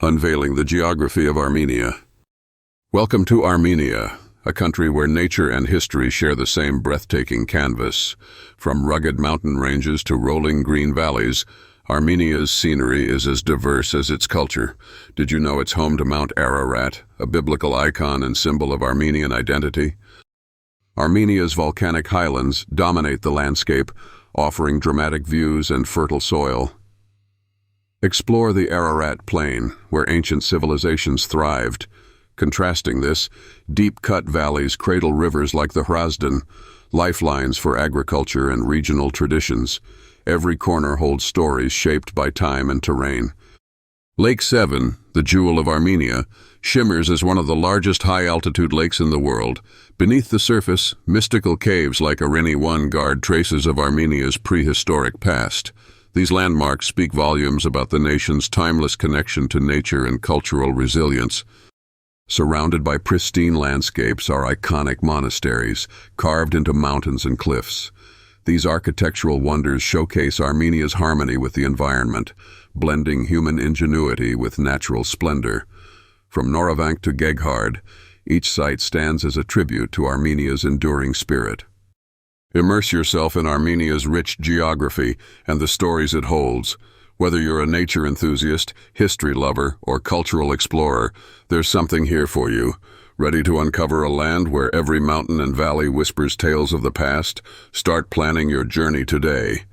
Unveiling the Geography of Armenia. Welcome to Armenia, a country where nature and history share the same breathtaking canvas. From rugged mountain ranges to rolling green valleys, Armenia's scenery is as diverse as its culture. Did you know it's home to Mount Ararat, a biblical icon and symbol of Armenian identity? Armenia's volcanic highlands dominate the landscape, offering dramatic views and fertile soil. Explore the Ararat Plain, where ancient civilizations thrived. Contrasting this, deep-cut valleys cradle rivers like the Hrazdan, lifelines for agriculture and regional traditions. Every corner holds stories shaped by time and terrain. Lake Sevan, the jewel of Armenia, shimmers as one of the largest high-altitude lakes in the world. Beneath the surface, mystical caves like Ararat Plain guard traces of Armenia's prehistoric past. These landmarks speak volumes about the nation's timeless connection to nature and cultural resilience. Surrounded by pristine landscapes are iconic monasteries, carved into mountains and cliffs. These architectural wonders showcase Armenia's harmony with the environment, blending human ingenuity with natural splendor. From Noravank to Geghard, each site stands as a tribute to Armenia's enduring spirit. Immerse yourself in Armenia's rich geography and the stories it holds. Whether you're a nature enthusiast, history lover, or cultural explorer, there's something here for you. Ready to uncover a land where every mountain and valley whispers tales of the past? Start planning your journey today.